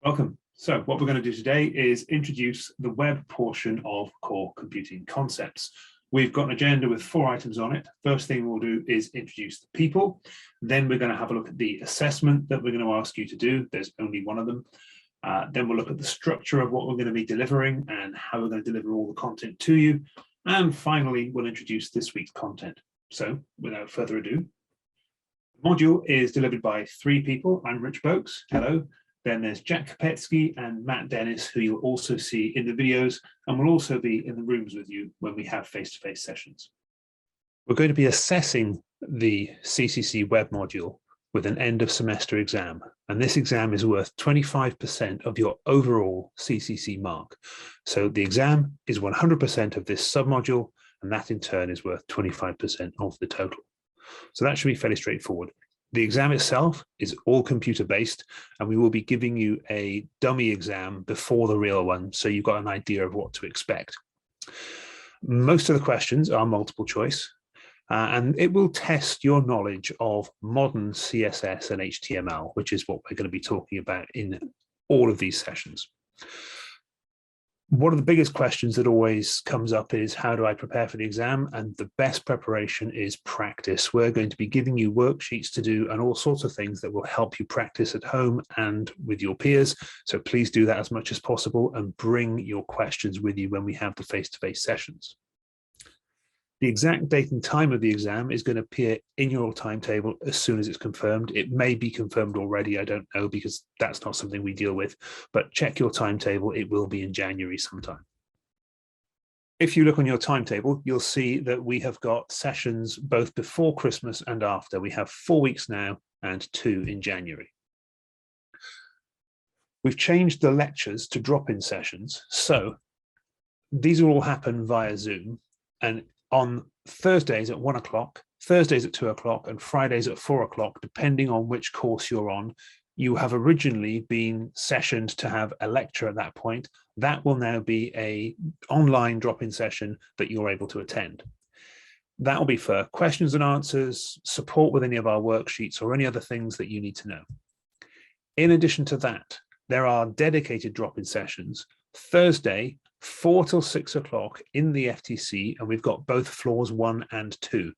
Welcome. So what we're going to do today is introduce the web portion of core computing concepts. We've got an agenda with 4 items on it. First thing we'll do is introduce the people. Then we're going to have a look at the assessment that we're going to ask you to do. There's only one of them. Then we'll look at the structure of what we're going to be delivering and how we're going to deliver all the content to you. And finally, we'll introduce this week's content. So without further ado, the module is delivered by 3 people. I'm Rich Boakes. Hello. Then there's Jack Kopetsky and Matt Dennis, who you'll also see in the videos, and will also be in the rooms with you when we have face-to-face sessions. We're going to be assessing the CCC Web module with an end of semester exam, and this exam is worth 25% of your overall CCC mark. So the exam is 100% of this submodule, and that in turn is worth 25% of the total. So that should be fairly straightforward. The exam itself is all computer-based, and we will be giving you a dummy exam before the real one, so you've got an idea of what to expect. Most of the questions are multiple choice, and it will test your knowledge of modern CSS and HTML, which is what we're going to be talking about in all of these sessions. One of the biggest questions that always comes up is, how do I prepare for the exam? And the best preparation is practice. We're going to be giving you worksheets to do and all sorts of things that will help you practice at home and with your peers. So please do that as much as possible and bring your questions with you when we have the face-to-face sessions. The exact date and time of the exam is going to appear in your timetable as soon as it's confirmed. It may be confirmed already, I don't know, because that's not something we deal with, but check your timetable. It will be in January sometime. If you look on your timetable, you'll see that we have got sessions both before Christmas and after. We have 4 weeks now and 2 in January. We've changed the lectures to drop-in sessions, so these will all happen via Zoom, and on Thursdays at 1 o'clock, Thursdays at 2 o'clock, and Fridays at 4 o'clock, depending on which course you're on. You have originally been sessioned to have a lecture at that point. That will now be an online drop-in session that you're able to attend. That will be for questions and answers, support with any of our worksheets, or any other things that you need to know. In addition to that, there are dedicated drop-in sessions. Thursday, 4 till 6 o'clock in the FTC, and we've got both floors 1 and 2.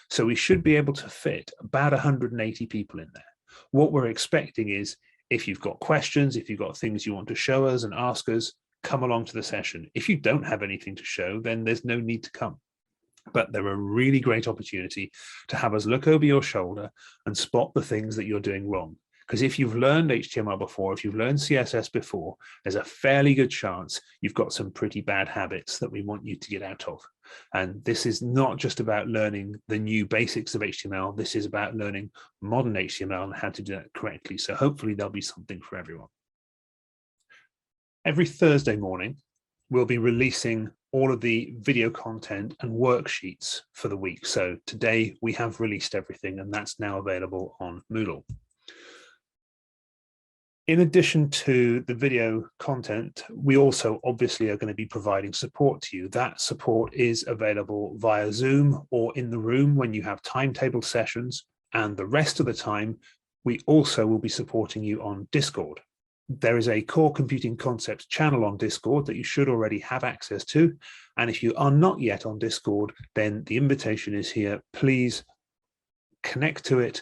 So we should be able to fit about 180 people in there. What we're expecting is, if you've got questions, if you've got things you want to show us and ask us, come along to the session. If you don't have anything to show, then there's no need to come. But they're a really great opportunity to have us look over your shoulder and spot the things that you're doing wrong. Because if you've learned HTML before, if you've learned CSS before, there's a fairly good chance you've got some pretty bad habits that we want you to get out of. And this is not just about learning the new basics of HTML. This is about learning modern HTML and how to do that correctly. So hopefully there'll be something for everyone. Every Thursday morning, we'll be releasing all of the video content and worksheets for the week. So today we have released everything, and that's now available on Moodle. In addition to the video content, we also obviously are going to be providing support to you. That support is available via Zoom or in the room when you have timetable sessions, and the rest of the time, we also will be supporting you on Discord. There is a Core Computing Concepts channel on Discord that you should already have access to, and if you are not yet on Discord, then the invitation is here. Please connect to it.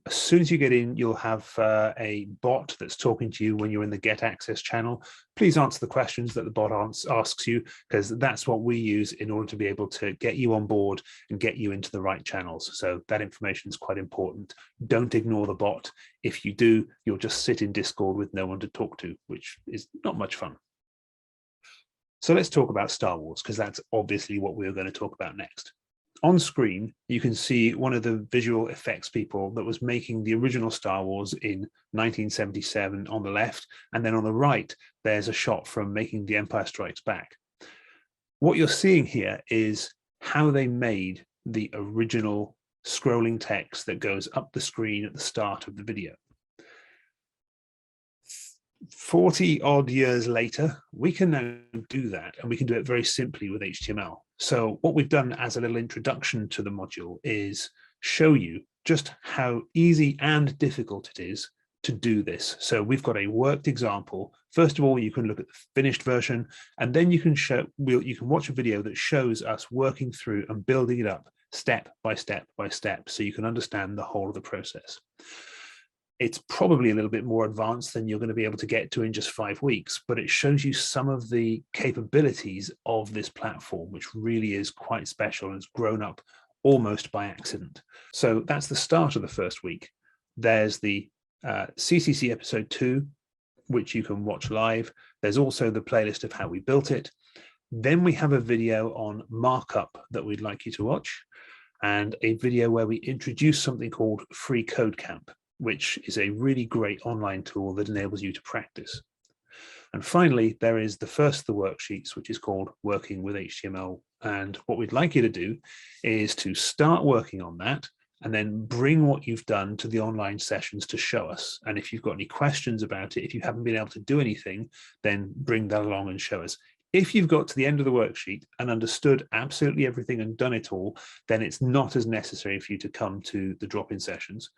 As soon as you get in, you'll have a bot that's talking to you when you're in the Get Access channel. Please answer the questions that the bot asks you, because that's what we use in order to be able to get you on board and get you into the right channels. So that information is quite important. Don't ignore the bot. If you do, you'll just sit in Discord with no one to talk to, which is not much fun. So let's talk about Star Wars, because that's obviously what we're going to talk about next. On screen, you can see one of the visual effects people that was making the original Star Wars in 1977 on the left, and then on the right, there's a shot from making The Empire Strikes Back. What you're seeing here is how they made the original scrolling text that goes up the screen at the start of the video. 40 odd years later, we can now do that, and we can do it very simply with HTML. So what we've done as a little introduction to the module is show you just how easy and difficult it is to do this. So we've got a worked example. First of all, you can look at the finished version, and then you can watch a video that shows us working through and building it up step by step by step, so you can understand the whole of the process. It's probably a little bit more advanced than you're going to be able to get to in just 5 weeks, but it shows you some of the capabilities of this platform, which really is quite special and has grown up almost by accident. So that's the start of the first week. There's the CCC episode 2, which you can watch live. There's also the playlist of how we built it. Then we have a video on markup that we'd like you to watch, and a video where we introduce something called Free Code Camp, which is a really great online tool that enables you to practice. And finally, there is the first of the worksheets, which is called Working with HTML. And what we'd like you to do is to start working on that and then bring what you've done to the online sessions to show us. And if you've got any questions about it, if you haven't been able to do anything, then bring that along and show us. If you've got to the end of the worksheet and understood absolutely everything and done it all, then it's not as necessary for you to come to the drop-in sessions.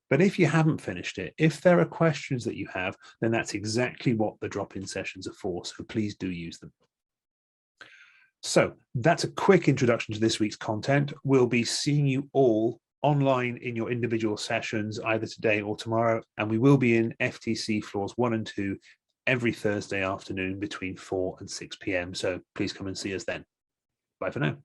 But if you haven't finished it, if there are questions that you have, then that's exactly what the drop-in sessions are for. So please do use them. So that's a quick introduction to this week's content. We'll be seeing you all online in your individual sessions, either today or tomorrow. And we will be in FTC floors 1 and 2 every Thursday afternoon between 4 and 6 p.m. So please come and see us then. Bye for now.